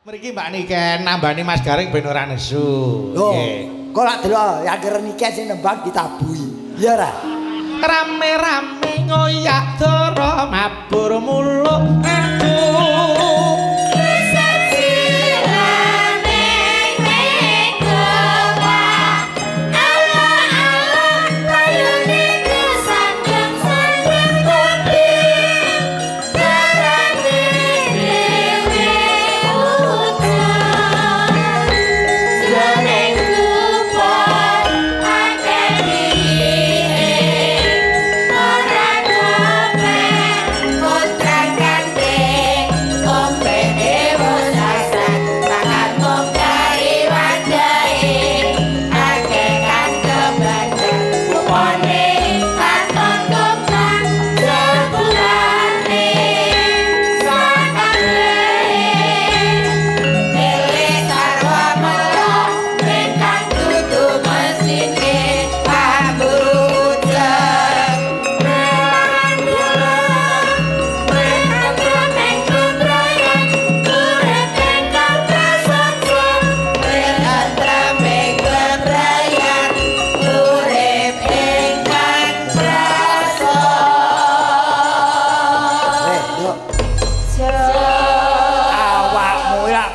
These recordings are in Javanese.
Mriki Mbak Niken nambani Mas Garing ben ora nesu. Nggih. Kok lak delok yang Niken sing nembang ditabuhi. Ya ora? Rame-rame ngoyak dara mabur muluk aduh.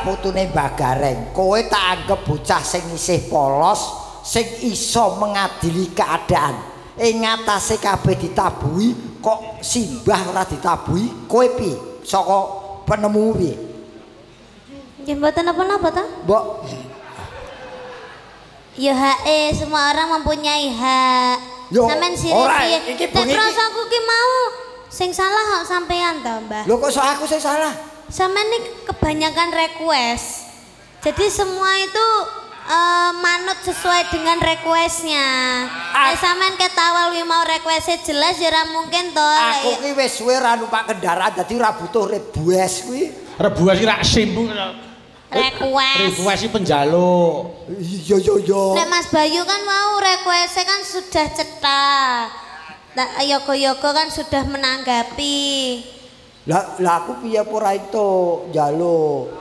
Putune Mbah Gareng, kowe tak anggap bocah sing isih polos, sing iso mengadili keadaan. Ing ngatasé kabeh ditabuhi, kok simbah ora ditabuhi, kowe piye? Saka penemu piye? Nggih mboten napa-napa ta? Mbok ya hak semua orang mempunyai hak. Sampeyan sire-sire. Nek prasaku ki mau sing salah kok sampean to, Mbah. Lho kok sok aku sing salah? Sampeyan nih kebanyakan request. Jadi semua itu manut sesuai dengan requestnya. Sampeyan ketawal wi mau requestnya jelas ya ora mungkin to. Aku ki wis suwe ra numpak kendaraan dadi ora butuh rebues kuwi. Rebues ki rak simpung. Request iki penjaluk. Iya. Nek Mas Bayu kan mau requestnya kan sudah cetak. Yogo-yogo kan sudah menanggapi. Lah aku piye ora itu njaluk.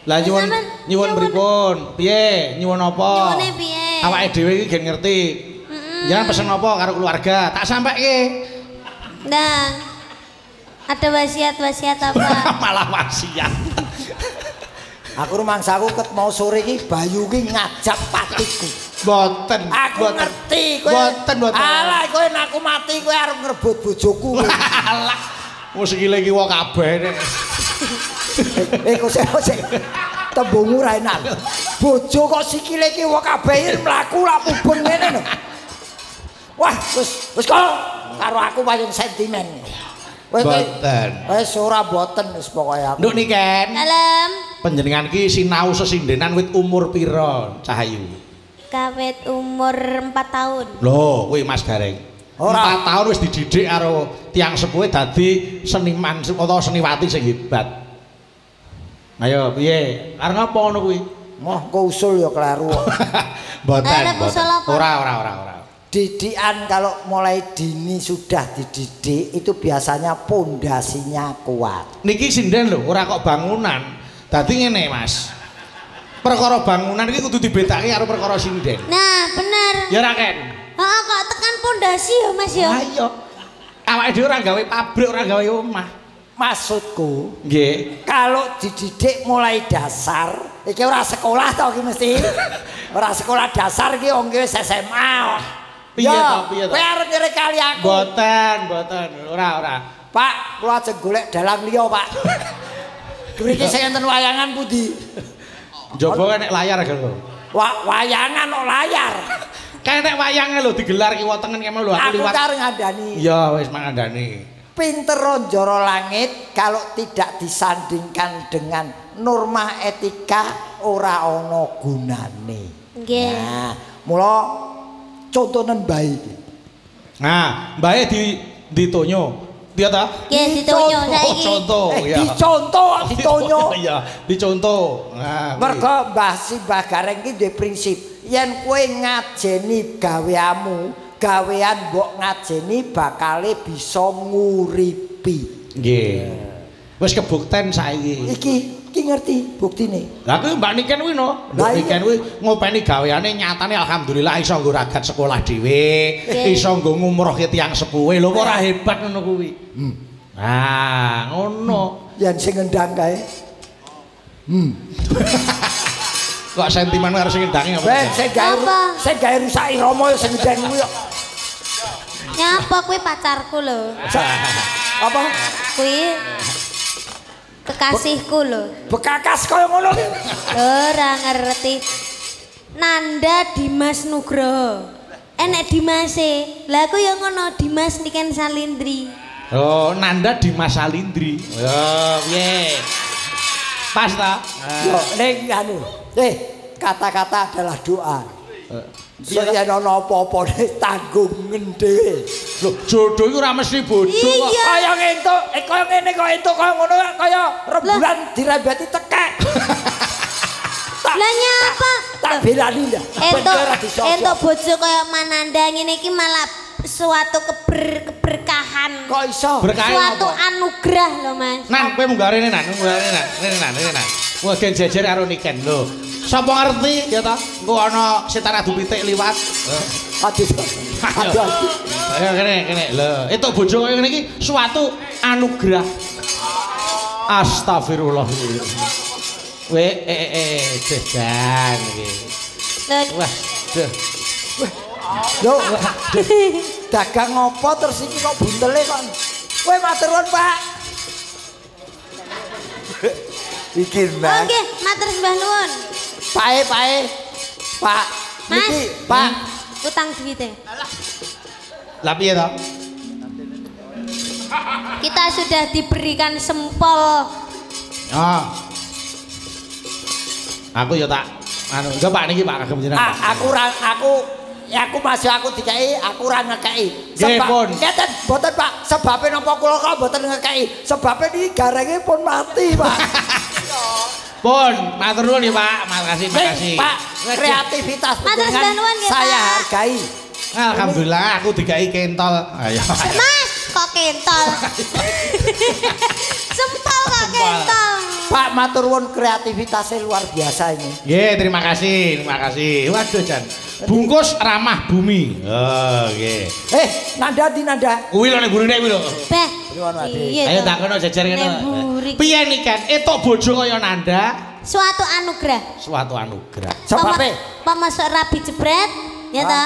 Lah nyuwun pripun? Piye? Nyuwun apa? Nyuwune piye? Awake dhewe iki gen ngerti. Jangan pesen apa karo keluarga, tak sampaikke. Nah. Ada wasiat-wasiat apa? Malah wasiat. Aku rumangsaku ket mau sore iki Bayu ki ngajak patiku. Mboten. Aku ngerti kowe. Mboten. Alah kowe nek aku mati kowe arep ngrebut bojoku. Alah. Wong sikile iki wae kabeh nek. Kok tembungmu ra enak. Bojo kok sikile iki wae kabeh mlaku lak pubeng ngene lho. Wah, wis kok karo aku paling sentimen. Mboten. Wis ora mboten wis pokoke aku. Nduk Niken. Dalem. Panjenengan ki sinau sesindenan wit umur pira, Cahayu? Kawit umur 4 tahun. Lho, kuwi Mas Gareng. 4 tahun wis dididik karo tiang sepuhe dadi seniman utawa seniwati sing hebat. Ayo piye? Arep ngapa ngono kuwi? Moh kok usul ya kleru. Mboten. Ora. Didikan kalau mulai dini sudah dididik itu biasanya pondasinya kuat. Niki sinden lho, ora kok bangunan. Dadi ngene, Mas. Perkara bangunan iki kudu dibedakake karo perkara sinden. Nah, bener. Ya ora Ken? Heeh, kok tekan pondasi ya, Mas ya. Ha iya. Awake dhewe ora gawe pabrik, ora gawe omah. Maksudku, nggih, kalau dididik mulai dasar, iki ora sekolah to iki mesti. Ora sekolah dasar iki wong wis SMA. Piye to? Kowe arep nyere kali aku. Mboten. Ora. Pak, kula ajeng golek dalang liya, Pak. Mriki sing enten wayangan pundi? Njaba nek layar lho. Wayangan kok layar. Kae nek wayange lho digelar kiwa tengen kene lho aku liwat. Aku arep ngandani. Iya, wis mangandani. Pinter Joro Langit kalau tidak disandingkan dengan norma etika ora ana gunane. Nggih. Nah, mula contonen bae iki. Nah, bae ditonyo. Dia ta? Nggih, ditonyo saiki. Contoh, ya. Ditonyo. Iya, dicontoh. Nah, mergo Mbah Gareng iki duwe prinsip, yen kowe ngajeni gawean mbok ngajeni bakale bisa nguripi. Nggih. Wis kebukten saiki. Iki Iki ngerti buktine. Lah kuwi Mbak Niken kuwi no. Mbak Niken kuwi ngopeni gaweane nyatane alhamdulillah iso nggo ragat sekolah dhewe, iso nggo ngumrohke tiyang sepuhe. Lho ora hebat ngono kuwi. Nah, ngono. Yen sing ngendang kae. Kok sentimen harus sing ngendangi apa? Sing gawe rusak irama sing ngendang kuwi kok. Nyapa kuwi pacarku lho. Apa? Kuwi kekasihku lho. Bekakas kaya ngono ki. Ora ngerti. Nanda Dimas Nugroho. Enek Dimase. Lah aku ya ngono Dimas Niken Salindri. Oh, Nanda Dimas Salindri. Oh, piye? Pas ta? Yo ning anu. Kata-kata adalah doa. Yen ana apa-apa tanggung ngendhe. Lho, jodoh iku ora mesti bodho kok. Kaya ngentuk, kaya ngene kok entuk kaya ngono kaya rembulan dirembeti tekek. Lah nyapa? Tak belani ndak. Entuk bojo kaya Mananda ngene iki malah suatu keberkahan. Kok iso? Suatu anugerah lho, Mas. Nan, kowe munggah rene nan, rene nan. Wah, gen jejer karo Niken lho. Sapa ngerti ya ta? Engko ana setan adu pitik liwat. Aduh. Ayo kene. Lho, entuk bojo kaya ngene iki suatu anugerah. Astagfirullah. Jejan iki. Wah, Lho, dagang ngopo terus iki kok buntele kok. Kowe matur nuwun, Pak. Iki, Mas. Oke, matur sembah nuwun. Pak. Pak. Mas. Niki, Pak. Utang duwite. Lah piye to? Kita sudah diberikan sempol. Oh. Aku ya tak anu, enggak Pak niki Pak kagem jenengan. Aku masih aku dikai, aku ora ngekeki. Sebab ngeten, mboten Pak. Sebabe napa kula kok mboten ngekeki. Sebabe niki garenge pun mati, Pak. Pun, matur nuwun ya Pak. Makasih. Pak, kreativitas panjenengan saya hargai. Alhamdulillah aku dikai kentol. Ayo. Mas, kok kentol? Sempol kok kentol. Pak matur nuwun kreativitasnya luar biasa ini. Nggih, terima kasih. Waduh Jan. Bungkus ramah bumi. Oh, nggih. Nanda di Nanda. Kuwi lho ning gurine kuwi lho. Beh. Ayo tak kono jejer kene. Piye Niken? Entuk bojo kaya Nanda? Suatu anugerah. Sebabe Masuk rabi jebret, ya ta?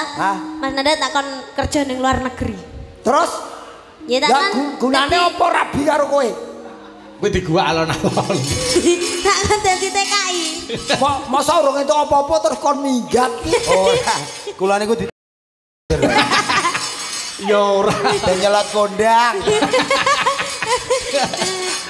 Mas Nanda takon kerja ning luar negeri. Terus? Ya ta kan? Gunane apa rabi karo kowe? Kowe digua alon-alon. Tak kan dadi TKI. Masa urung entuk apa-apa terus kon minggat. Oh, kula niku Ya ora. Nyelot kondang.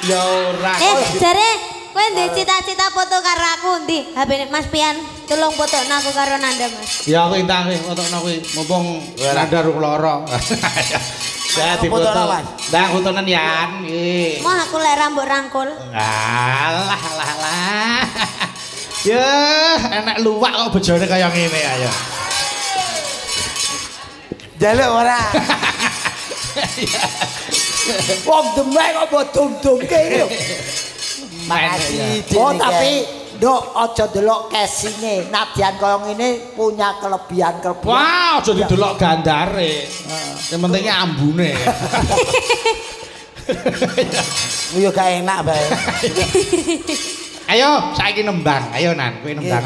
Ya ora. Jare kowe ndek cita-cita foto karo aku ndi? HP Mas Pian, tolong fotokno aku karo Nanda, Mas. Ya aku intang fotokno kuwi, mumpung Nanda rung lara. Ya dipoto. Ndang fotonen yan. Nggih. Mau aku lek rambut rangkul. Alah. Ya, enak luwak kok bojone kaya ngene ayo. Jaluk ora. Wong demek kok mbok dum-dumke lho. Makasih. Oh, tapi nduk aja delok casing-e. Nadyan kaya ngene punya kelebihan. Wah, aja didelok gandare. Yang pentingnya ambune. Yo gak enak bae. Ayo, saiki nembang. Ayo Nan, kowe nembang.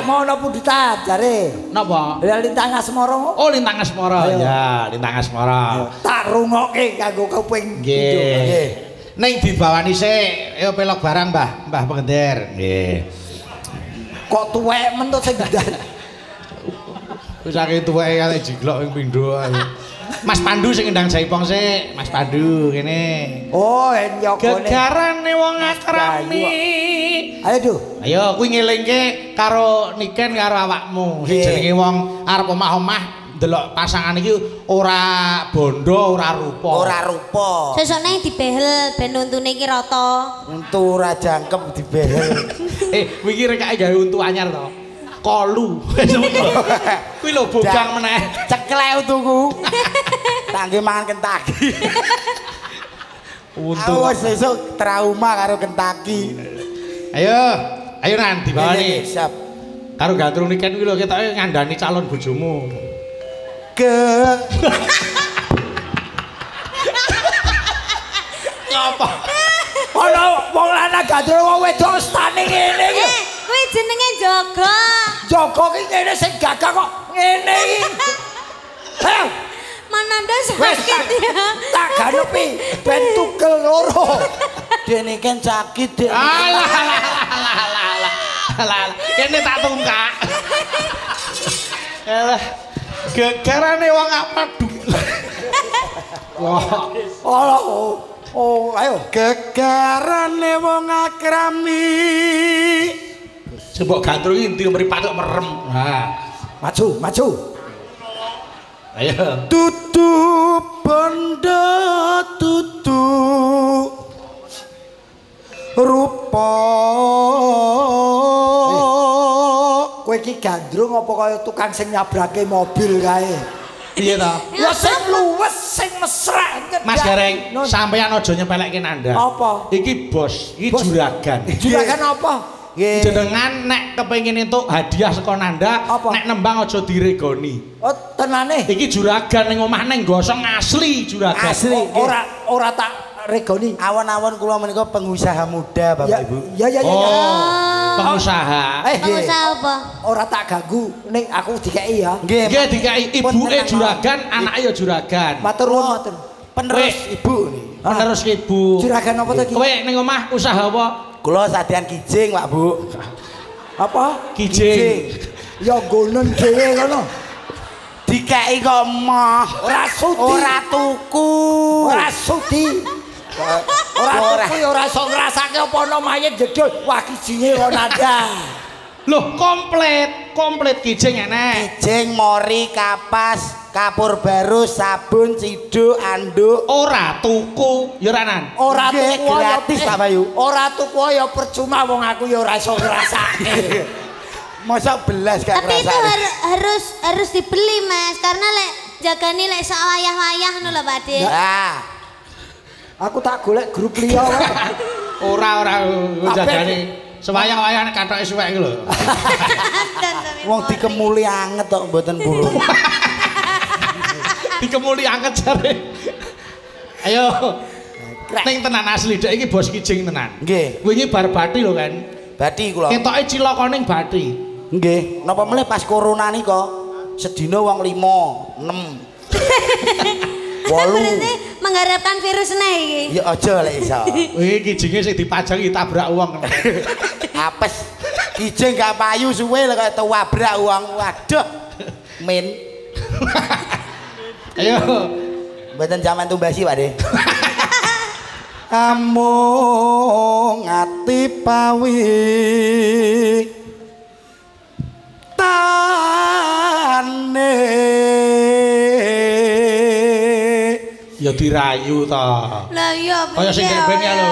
Mau napa ditat jare? Napa? Ya Lintang Asmara. Oh, Lintang Asmara. Ya, Lintang Asmara. Tak rungokke kanggo kuping. Nggih. Ning dibawani sik, ayo pelok barang, Mbah Pengender. Nggih. Kok tuwek men to sing ndan. Wis saking tuweke kate jiglok ping pindho ayo. Mas Pandu sing ndang Jaipong sik, Mas Pandu kene. Oh, nyogone. Gegarane wong akrami. Ayo, Duh. Ayo kuwi ngelingke karo Niken karo awakmu. Sing jenenge wong arep omah-omah ndelok pasangan iki ora bondo, ora rupa. Sesone dibehel ben untune iki rata. Untu ora jangkep dibehel. Kuwi iki rekake gawe untu anyar to. Kolu. Kuwi lho bogang meneh. Ceklek untuku. Tangge mangan Kentucky. Untu. Awas sesuk trauma karo Kentucky. Ayo nanti bawani. Siap. Karo gandrung niken kuwi lho ketoke ngandani calon bojomu. Ngapa? Ana wong lanang gandrung wong wedok stane ngene iki. Kuwi jenenge jaga. Jaga ki ngene sing gagah kok ngene iki. Heh, Mananda sakit ya. tak ganepi ben tukel loro. Dene kan sakit dek. Alah. Kene tak tungkak. Alah. Gegarane wong apa Wah. Oh, ayo. Gegarane wong akrami. Sebok gandrung iki ndi mripatuk merem. Nah. Maju. Ayo. Tutu bondo tutu rupa. Kowe iki gandrung apa kaya tukang sing nyabrake mobil kae? Piye ta? Ya sing luwes, sing mesra. Mas Gareng, sampeyan aja nyepelekke nanda. Apa? Iki bos, iki juragan. Juragan apa? Nggih. Jenengan nek kepengin entuk hadiah saka nanda, Apa? nek nembang aja diregoni. Oh, tenane. Iki juragan ning omah ning gosong asli juragan. Asli. Ora tak regoni. Awon-awon kula menika pengusaha muda Bapak Ibu. Ya. Oh, pengusaha. Pengusaha apa? Ora tak ganggu ning aku dikeki ya. Nggih. Nggih dikai ibuke tenang, juragan, anake ya juragan. Matur nuwun, matur. Penerus ibu nih. Penerus ibu. Juragan apa to iki? Kowe ning omah usaha apa? Kula sadean kijing Pak Bu. Apa? Kijing. Ya gonen dhewe ngono. Dikeki kok mah. Ora sudi. Ora tuku. Ora sudi. Ora tuku ora iso ngrasake apa ana mayit jedul. Wah kijinge kok nada. Loh, komplit kijing enek. Kijing, mori, kapas, kapur baru, sabun, ciduk, anduk. Ora tuku, ya ranan. Ora Nggih, tuku ya gratis Pak Bayu. Ora tuku ya percuma wong aku ya ora iso ngrasake. Masa belas gak Tapi itu ngrasake. harus dibeli Mas, karena lek jagani lek sak wayah-wayah ngono lho Pak De. Nah, Aku tak golek grup liya. Ora jagane. Sewayang-wayang nek kathoke suwek iki lho. wong dikemuli anget kok mboten burung. Dikemuli anget jare. Ayo. Ning tenan asli dek iki bos kijing tenan. Nggih. Wingi bar bathi lho kan. Bathi kula. Ketoke cilaka ning bathi. Nggih, napa meneh pas corona nika sedina wong 5, 6. Berarti mengharapkan virusnya iki. Ya aja lek iso. Iki kijinge sing dipajangi tabrak wong. Apes. Kijing gak payu suwe lek kaya wabrak wong. Waduh. Min. Ayo. Mboten jaman tumbasi Pak De. Amung ati pawi tane Ya dirayu ta. Lah iya. Kaya sing ndek ben ya lho.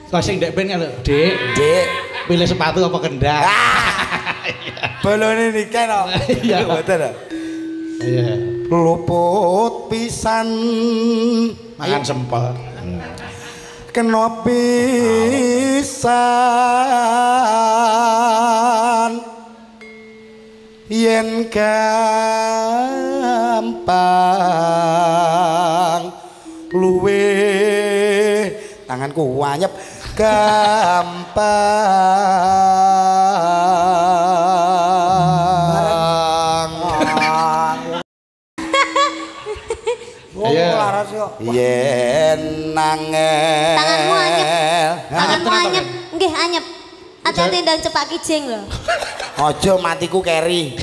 Kaya sing ndek ben ya lho, Dik. Dik. Pilih sepatu apa kendang? Balone nikah no. Iya. Mboten. Iya. Luput pisan Makan sempet. kena pisan yen gampang luwe tanganku wanyep gampang Iya. yen nangel Tanganmu anyep. Tanganmu Kenapa, anyep. Nggih anyep. Hati-hati ndang cepak kijing lho. aja matiku keri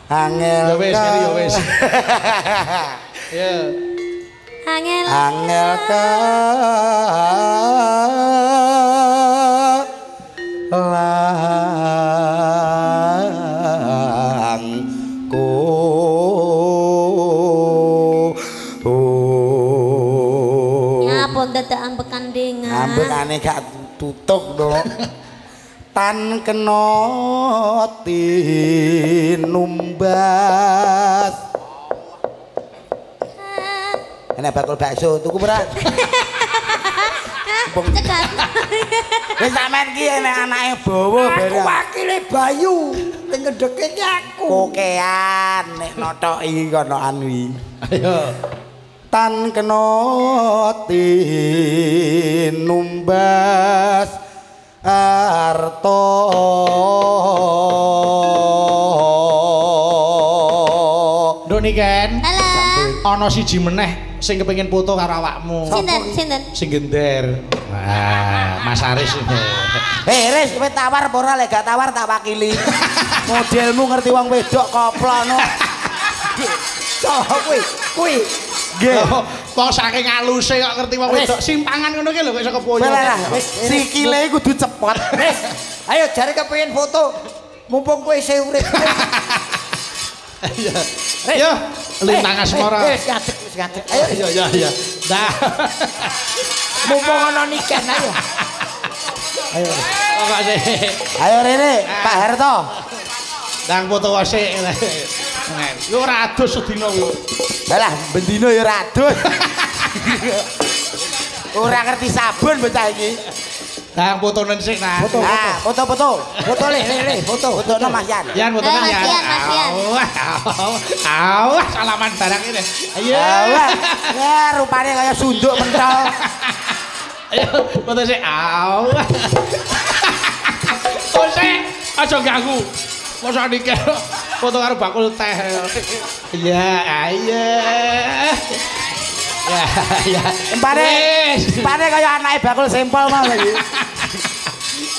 angel Ya wis, Keri, ya wis. Ya. Angel. angel ka langku Nyapun dadak ambekan dengar. ambekane gak tutuk dong tan kena tinumbas enak bakul bakso tuku ora cegat. Wis sampean ki enek anake bawa Aku bareng. wakile Bayu. Sing ngedeke ki aku. Kokean nek nothoki kono anu. Ayo. Tan kena tinumbas arta Niken. Halo. Ana siji meneh sing kepengin foto karo awakmu. Sinten? Sing gender. Wah, Mas Aris. Riz, kowe tawar apa ora lek gak tawar tak wakili. Modelmu ngerti wong wedok koplono. Sopo kuwi? Kuwi. Nggih. Kok saking aluse kok ngerti wong wedok simpangan ngono ki lho kok iso kepoyo. Wis Sikile kudu cepet. Wis. Ayo jare kepengin foto. Mumpung kowe isih urip. Iya. Yo, lintang asmara. Wis ngadeg. Ayo. Iya. Dah. Mumpung ana Niken ayo. Ayo. Kok sih. Ayo Rene, Pak Harto. Ndang foto wasik. Yo ora adus sedina yo. Alah, bendino ya ora adus. Ora ngerti sabun bocah iki. Ndang fotonen sik nah. Ah, foto-foto. Foto le, foto. Fotono Mas Yan. Yan fotonen Mas ya. Yan. Awas salaman barang ini. Ayo. Wah, ya rupane kaya sunduk pentol. Ayo foto sik. Awas. Foto sik. Aja ganggu. Mosok niki foto karo bakul teh. Iya, ayo. Ya. Empane kaya anake bakul sempol mau lagi.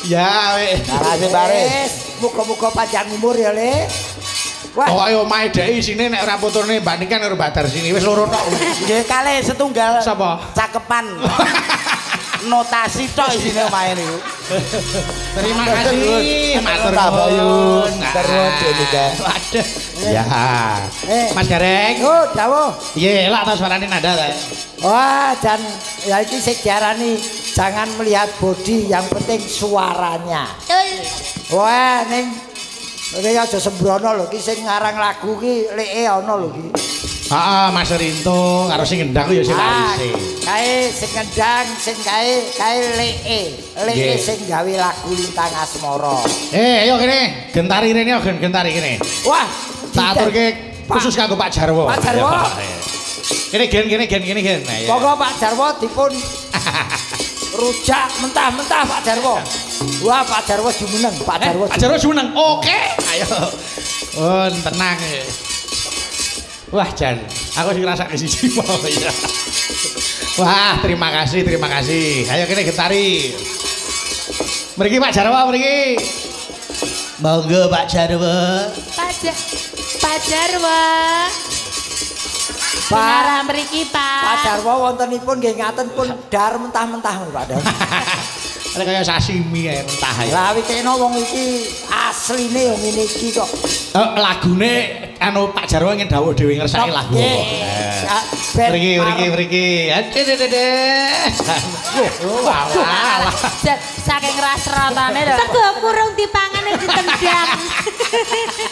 Ya, wis. Makasih Baris. Wis, muga-muga panjang umur ya, Le. Wah, Pokoke omahe dhek isine nek ora fotone Mbak Niken karo Mbak Darsini wis loro tok. Nggih kalih setunggal. Sapa? Cakepan. Notasi tok isine omahe niku. Terima kasih, matur nuwun. Terus Niken. Waduh. Ya. Mas Gareng. oh, dawuh. Iya, lak ta suarane nada ta. Wah, dan ya iki sing diarani jangan melihat body, yang penting suaranya. Wah, ning iki aja sembrono lho, iki sing ngarang lagu ki leke ana lho iki. Heeh, Mas Rinto karo sing ngendang ya sing larise. Kae sing ngendang, sing kae leke. Leke sing gawe lagu Lintang Asmara. Ayo kene, gentari rene yo gentari kene. Wah, Tak aturke khusus kanggo Pak Jarwo. Pak Jarwo. Kene gen. Pokok Pak Jarwo dipun rujak mentah-mentah Pak Jarwo. Wah, Pak Jarwo jumeneng, Pak Jarwo jumeneng. Oke, ayo. Oh, tenang. Wah, Jan, aku sing ngrasake siji mau ya. Wah, terima kasih. Ayo kene gentari. Mriki Pak Jarwo, mriki. Monggo Pak Jarwo. Pak Jarwo. Dengar mriki, Pak. Pak Jarwo wontenipun nggih ngaten pun dar mentah-mentah Pak Dar. Ada kaya sashimi ya mentah ya. Lah wikene wong iki asline yo ngene iki kok. Lagune anu Pak Jarwo ingin dawuh dhewe ngersaki lagu. Mriki. Adedede. Wah. Saking rasrotane lho. Sego kurung dipangane ditendang.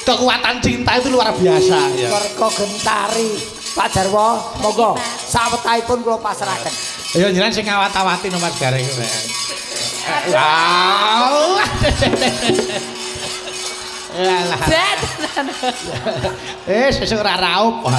Kekuatan cinta itu luar biasa ya. Mergo gentari Pak Jarwo, monggo sawetahipun kula pasrahaken. Ya jenengan sing ngawat-awati no Mas Gareng. Wow. Yalah. Sesuk ora raup.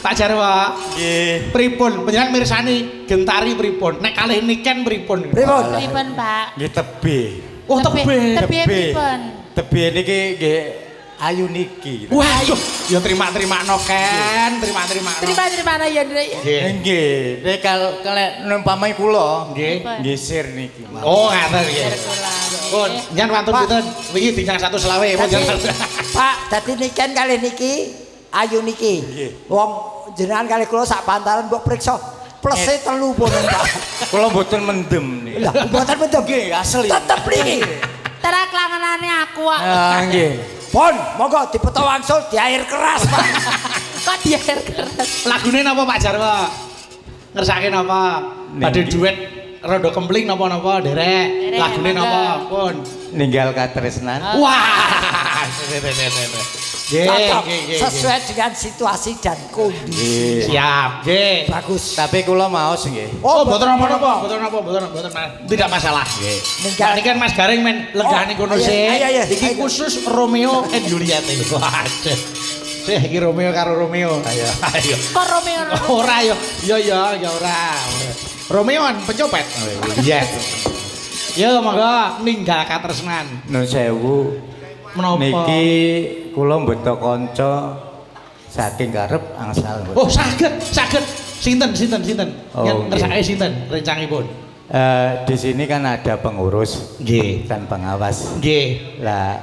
Pak Jarwo. Nggih. Pripun panjenengan mirsani gentari pripun? Nek kalih Niken pripun? Pripun, Pak? Nggih tebe. Oh, tebe. Tebe pripun? Tebe niki nggih ayu niki. Waduh, ya terima-terima Ken, terima-terima. Terima ya, Nduk. Nggih, nek kalek numpamai kula Nggih. nggih sir niki. Oh, ngaten nggih. Pun, nyen wantun pinten? Wingi dinyang 1 selawe, Pak, dadi Niken kali niki ayu niki. Wong jenengan kali kula sak pantaran mbok priksa plese 3 pun Pak. Kula mboten mendem niki. Lah, mboten betul. Nggih, asli. Tetep niki. Terak langenane aku kok. Ah, nggih. Pun, monggo dipeto wangsul di air keras, Pak. Kok di air keras. Lagune napa Pak Jarwo? Ngersake napa? Badhe duet rada kempling napa-napa derek. Lagune napa pun. Ninggal katresnan. Wah. Cocok sesuai dengan situasi dan kondisi. Siap, nggih. Bagus. Tapi kula maos nggih. Oh, mboten napa-napa, mboten tidak masalah. Nggih. Niki kan Mas Garing men legane kono sih. Iki khusus Romeo and Juliet iki. Waduh. Sih iki Romeo karo Romeo. Ayo. Kok Romeo? Ora yo. Ya ora. Romeo kan pencopet. Iya. Yo monggo ninggal katresnan. Nun sewu. Menapa? Niki kula mbeta kanca saking karep angsal. Oh, saged. Sinten? Oh, Yang ngersake sinten rencangipun? Di sini kan ada pengurus Nggih. dan pengawas. Nggih. Lah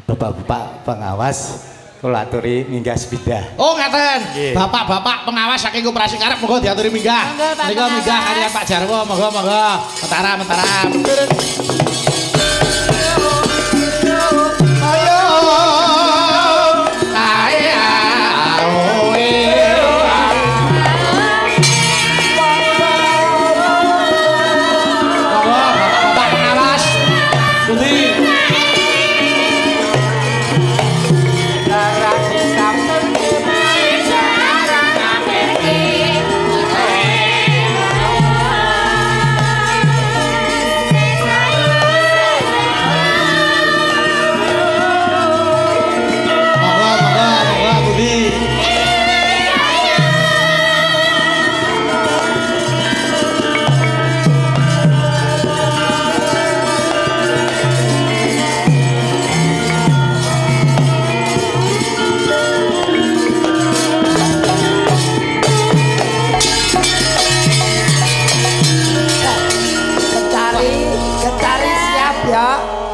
bapak-bapak pengawas kula aturi minggah sepeda. Oh, ngaten. Nggih. Bapak-bapak pengawas saking koperasi karep monggo diaturi minggah. Monggo, Pak Menika minggah Pengawas. kalian Pak Jarwo, monggo. Mentara. Ayo. Bapak pengawas. Pundi? Monggo, Budi. Getari siap ya.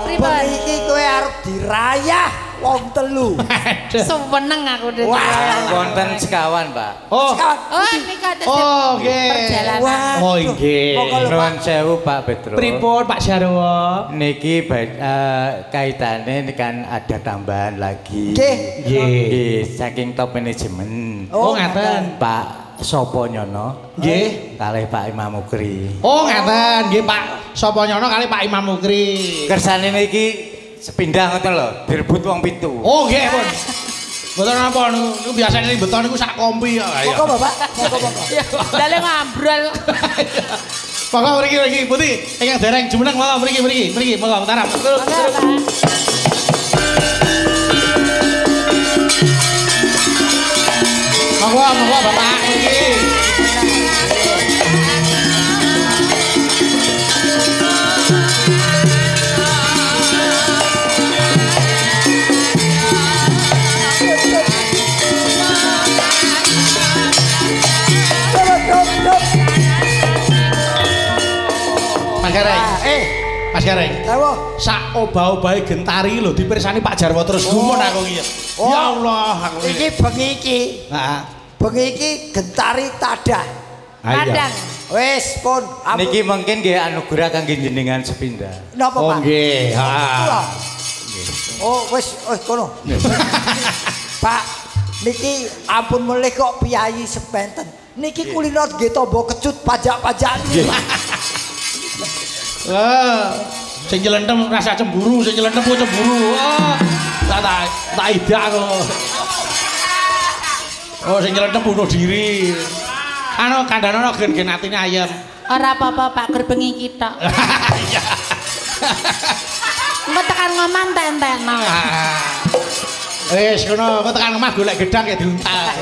Pripun? Bengi iki kowe arep dirayah wong telu. Suweneng aku dene. Wonten sekawan, Pak. Oh, Oh, niku ada oh, nggih. perjalanan. Oh, nggih. Nuwun sewu Pak Petro. Pripun Pak Jarwo? Niki kaitane kan ada tambahan lagi. Nggih. Nggih, saking top manajemen. Oh, ngaten. Pak Sopo Nyono. Nggih. Kalih Pak Imam Mukri. Oh, ngaten. Nggih, Pak Sopo Nyono kali Pak Imam Mukri. Kersane niki sepindah ngoten lho, direbut wong 7. Oh, nggih, pun. Mboten napa niku biasane beton niku sak kompi ya. Monggo Bapak, monggo. Dale ngambrol. Monggo mriki, Putih. Ingkang dereng jumeneng monggo mriki. Monggo bentar. Monggo Bapak mriki. Mas Gareng. Ewo. Sak obah-obahe gentari lho dipirsani Pak Jarwo terus gumun aku iki. Oh. Ya Allah, aku Iki bengi iki. Heeh. Bengi iki gentari tadah. Kadang. Wis pun. Niki mungkin nggih anugerah kangge jenengan sepindah. Napa Oh Pak? nggih. Kula. Oh wis kono. Pak, niki ampun melih kok piyayi sepenten. Niki kulino nggih tombo kecut pajak-pajak niki. Sing nyelentem rasa cemburu, sing nyelentem ku cemburu. Tak idak kok. Oh, sing nyelentem bunuh diri. Anu kandhane gen-gen atine ayam. Ora apa-apa Pak gerbengi kita. Iya. Engko tekan ngomong entek-entekno. Wis ngono, kok tekan omah golek gedang ya diuntal.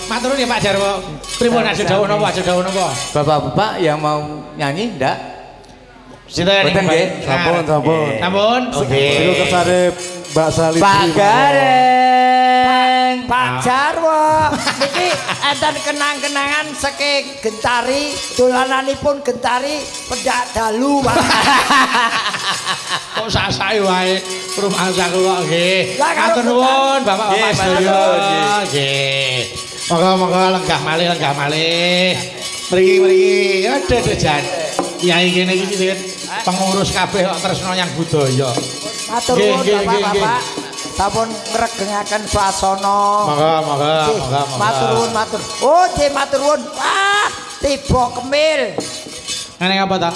Matur nuwun ya Pak Jarwo. Pripun aja dawuh napa? Bapak-bapak yang mau nyanyi ndak? Sinten Boten nggih? Sampun. Oke. Iku kersane Mbak Sali. Pak Gareng. Pak Jarwo, niki enten kenang-kenangan saking gentari, dolananipun gentari pendak dalu, Pak. Kok sak-sake wae rumangsaku kok nggih. Lah, kalau Matur nuwun Bapak-bapak Nggih, sedaya. matur nuwun, Nggih. Monggo-monggo lenggah malih. Mriki. Aduh jan. Kyai kene iki sing pengurus kabeh kok tresno yang budaya. Matur Nggih, nuwun nggih, Bapak-bapak. Sampun ngregengaken swasana. Monggo. Matur nuwun. Oh, nggih matur nuwun. Wah, tiba Kemil. Neng apa ta?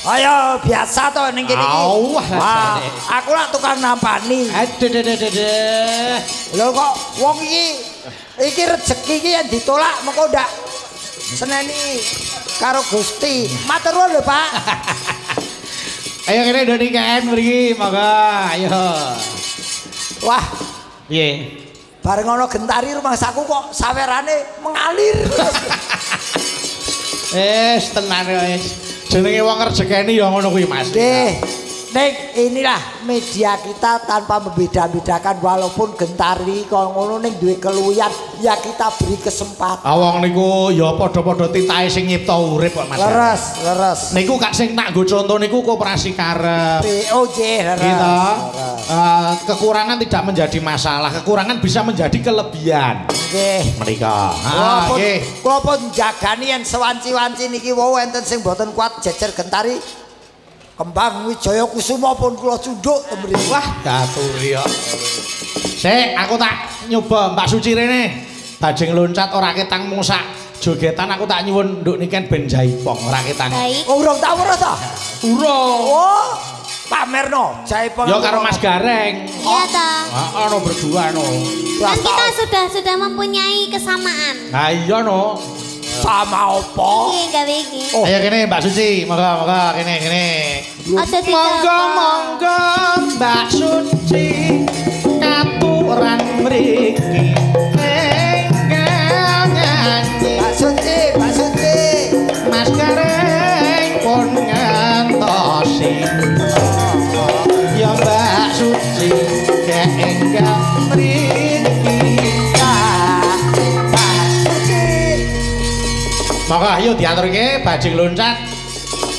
Ayo biasa to ning kene iki. Wah, aku lak tukang nampani. Aduh. Lho kok wong iki rezeki iki yang ditolak mengko ndak seneni karo Gusti. Matur nuwun lho, Pak. Ayo kene ndoni kan mriki, monggo. Ayo. Wah, Piye? bareng ana gentari rumahsaku kok sawerane mengalir. Tenan wis. Jenenge wong rezekeni ya ngono kuwi, Mas. Nggih. Nek inilah media kita tanpa membeda-bedakan walaupun gentari kok ngono ning duwe keluyan ya kita beri kesempatan. Wong niku ya padha-padha titahe sing nyipta urip kok Mas. Leres. Niku kak sing tak nggo conto niku koperasi karep. Oh nggih, leres. Gitu. Kekurangan tidak menjadi masalah, kekurangan bisa menjadi kelebihan. Nggih. Menika. Kula pun jagani yen sewanci-wanci niki wau enten sing boten kuat jejer gentari. Kembang Wijaya Kusuma pun kula cunduk temriki. Wah, gatur ya. Sik, aku tak nyoba Mbak Suci rene. Bajing loncat ora ketang musak. Jogetan aku tak nyuwun nduk niken ben jaipong ora ketang. Baik. Oh, urung tak weruh ta? Urung. Oh, pamerno jaipong. Ya karo Mas Gareng. Iya toh. Ono berdua no. Kan kita sudah mempunyai kesamaan. Ha iya no. Sama opo? Iya gawe iki. Ayo kene Mbak Suci, monggo kene. Aja Monggo Mbak Suci katuran mriki. Mbak Suci. Mas Gareng pun ngantosi. Ya Mbak Suci keenggal mriki. Maka ayo diaturke bajing loncat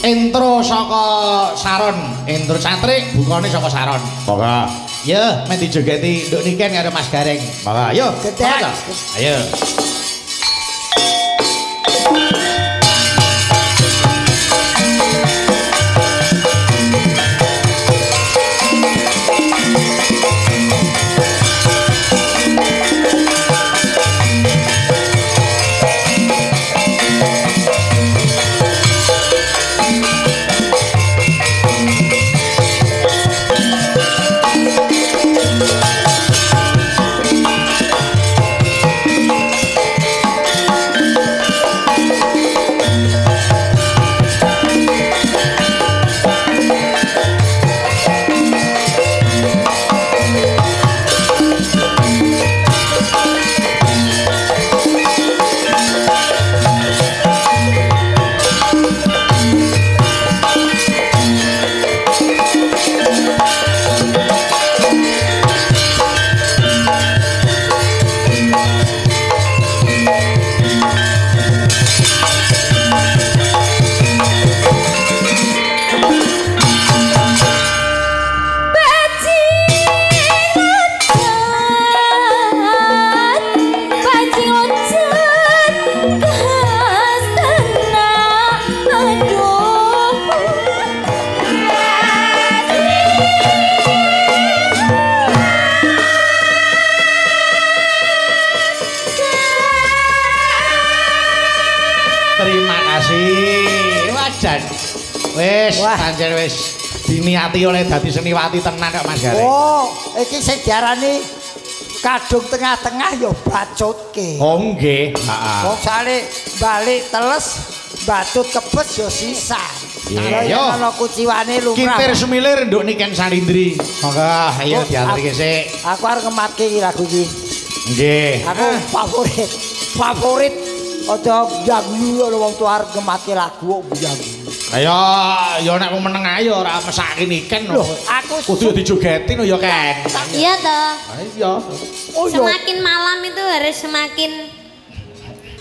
intro saka Saron, intro Catrik bukane saka Saron. Maka ya men dijogeti nduk niken karo Mas Gareng. Maka ayo. Ayo. Wis, pancen wis diniati oleh dadi seniwati tenan kok Mas Gareng. Oh, iki sing diarani kadung tengah-tengah ya bacutke. Oh nggih, heeh. Wong sale balik teles batut kebes ya sisa. Iya, yo. Ana kuciwane lumrah. Kimpir semilir nduk niken Salindri. Monggo ayo diaturke sik. Aku arep ngematke iki lagu iki. Nggih. Aku favorit. Aja biyangyu ana wong tuwa arep ngematke lagu kok biyangyu. Ayo, ya nek wong meneng ae ora mesake niken. Loh, aku kudu dijogeti no ya, Ken. Iya toh. Iya. Oh, semakin malam itu harus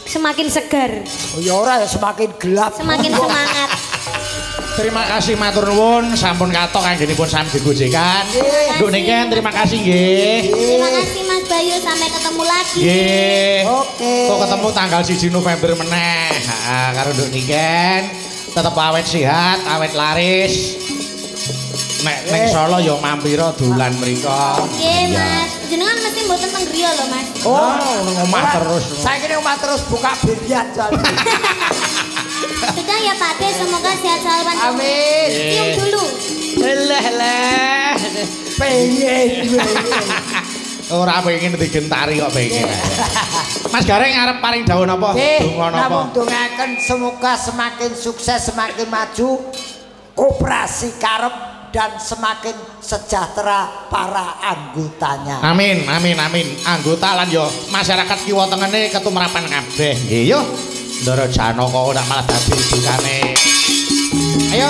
semakin segar. Oh ya ora ya semakin gelap. Semakin semangat. Terima kasih matur nuwun sampun katok anggenipun sami digojekan. Nduk niken terima kasih nggih. Terima kasih Mas Bayu sampai ketemu lagi. Nggih. Oke. Kok ketemu tanggal 1 November meneh. Heeh, karo nduk niken. Tetep awet sehat, awet laris. Nek Solo ya mampira dolan mriko. Nggih, Mas. Jenengan mesti mboten teng griya lho, Mas. Oh, nang omah terus. Saiki ning omah terus buka biliar jan. Sudah ya Pak De, semoga sehat selalu panjang. Amin. Cium dulu. Leh. Pengen. Ora pengen digentari kok pengen. Mas Gareng arep paring dawuh napa? Donga napa? Namun dongaken semoga semakin sukses, semakin maju, koperasi karep dan semakin sejahtera para anggotanya. Amin. Anggota lan yo masyarakat kiwa tengene ketumrapan kabeh. Nggih yo. Ndara Janaka ora malah dadi dukane. Ayo.